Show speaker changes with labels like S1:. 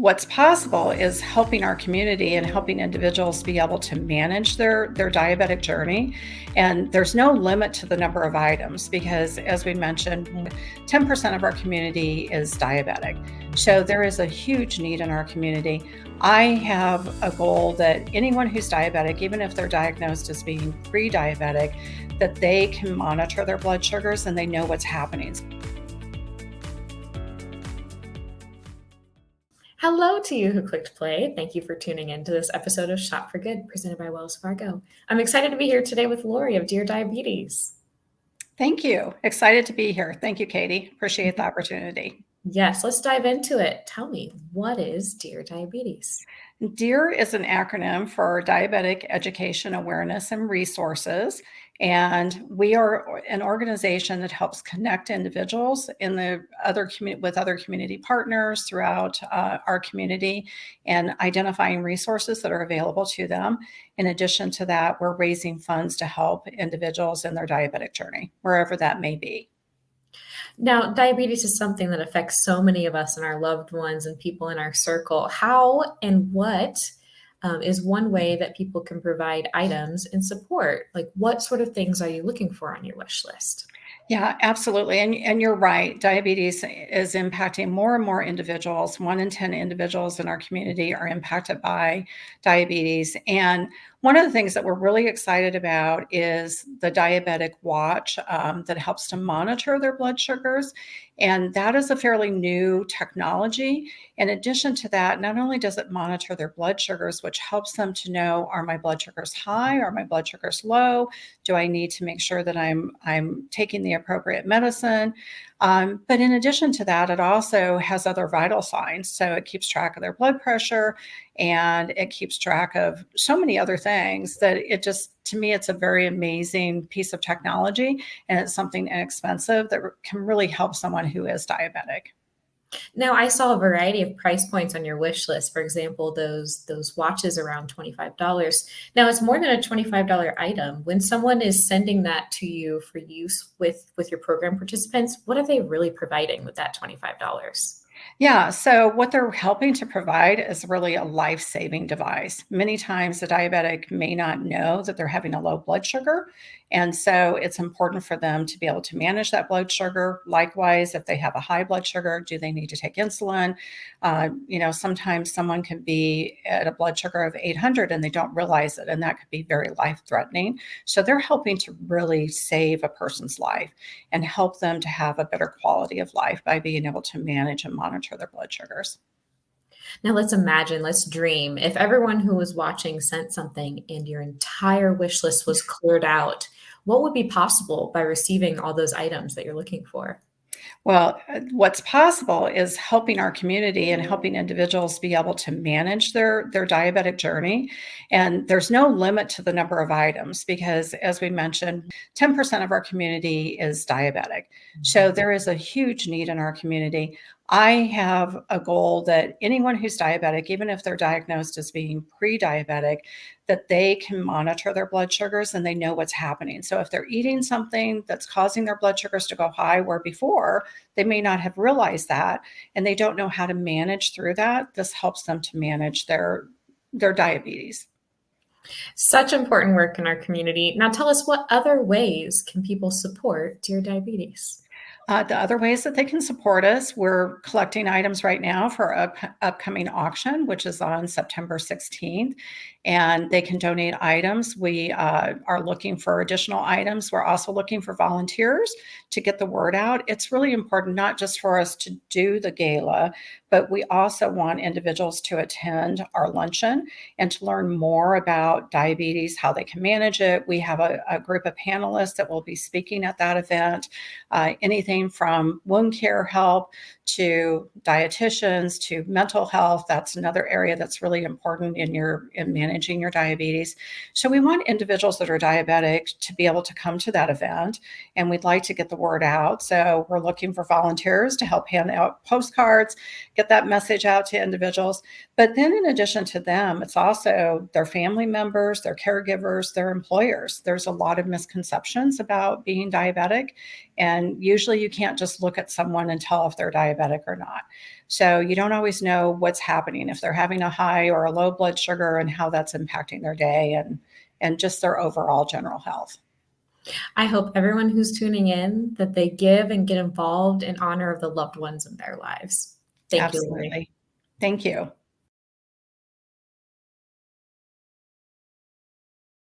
S1: What's possible is helping our community and helping individuals be able to manage their diabetic journey. And there's no limit to the number of items because, as we mentioned, 10% of our community is diabetic. So there is a huge need in our community. I have a goal that anyone who's diabetic, even if they're diagnosed as being pre-diabetic, that they can monitor their blood sugars and they know what's happening.
S2: Hello to you who clicked play. Thank you for tuning in to this episode of Shop for Good, presented by Wells Fargo. I'm excited to be here today with Lori of Dear Diabetes.
S1: Thank you. Excited to be here. Thank you, Katie. Appreciate the opportunity.
S2: Yes, let's dive into it. Tell me, what is Dear Diabetes?
S1: DEAR is an acronym for Diabetic Education, Awareness, and Resources. And we are an organization that helps connect individuals in the with other community partners throughout our community and identifying resources that are available to them. In addition to that, we're raising funds to help individuals in their diabetic journey, wherever that may be.
S2: Now, diabetes is something that affects so many of us and our loved ones and people in our circle. How and what is one way that people can provide items and support? Like, what sort of things are you looking for on your wish list?
S1: Yeah, absolutely. And you're right. Diabetes is impacting more and more individuals. 1 in 10 individuals in our community are impacted by diabetes. And one of the things that we're really excited about is the Diabetic Watch that helps to monitor their blood sugars. And that is a fairly new technology. In addition to that, not only does it monitor their blood sugars, which helps them to know, are my blood sugars high? Are my blood sugars low? Do I need to make sure that I'm taking the appropriate medicine? But in addition to that, it also has other vital signs. So it keeps track of their blood pressure and it keeps track of so many other things that it just, to me, it's a very amazing piece of technology. And it's something inexpensive that can really help someone who is diabetic.
S2: Now, I saw a variety of price points on your wish list. For example, those watches around $25. Now, it's more than a $25 item. When someone is sending that to you for use with your program participants, what are they really providing with that $25?
S1: Yeah, so what they're helping to provide is really a life-saving device. Many times the diabetic may not know that they're having a low blood sugar, and so it's important for them to be able to manage that blood sugar. Likewise, if they have a high blood sugar, do they need to take insulin? Sometimes someone can be at a blood sugar of 800 and they don't realize it, and that could be very life-threatening. So they're helping to really save a person's life and help them to have a better quality of life by being able to manage and monitor their blood sugars.
S2: Now, let's dream. If everyone who was watching sent something and your entire wish list was cleared out, what would be possible by receiving all those items that you're looking for?
S1: Well, what's possible is helping our community and helping individuals be able to manage their diabetic journey. And there's no limit to the number of items because, as we mentioned, 10% of our community is diabetic. So there is a huge need in our community. I have a goal that anyone who's diabetic, even if they're diagnosed as being pre-diabetic, that they can monitor their blood sugars and they know what's happening. So if they're eating something that's causing their blood sugars to go high, where before they may not have realized that and they don't know how to manage through that, this helps them to manage their diabetes.
S2: Such important work in our community. Now, tell us, what other ways can people support Dear Diabetes?
S1: The other ways that they can support us, we're collecting items right now for upcoming auction, which is on September 16th, and they can donate items. We are looking for additional items. We're also looking for volunteers to get the word out. It's really important not just for us to do the gala, but we also want individuals to attend our luncheon and to learn more about diabetes, how they can manage it. We have a group of panelists that will be speaking at that event. Anything from wound care help to dietitians to mental health. That's another area that's really important in managing your diabetes. So we want individuals that are diabetic to be able to come to that event, and we'd like to get the word out. So we're looking for volunteers to help hand out postcards, get that message out to individuals. But then in addition to them, it's also their family members, their caregivers, their employers. There's a lot of misconceptions about being diabetic, and usually you can't just look at someone and tell if they're diabetic or not. So you don't always know what's happening, if they're having a high or a low blood sugar and how that's impacting their day and just their overall general health.
S2: I hope everyone who's tuning in that they give and get involved in honor of the loved ones in their lives. Thank you, Lori.
S1: Absolutely. Thank you.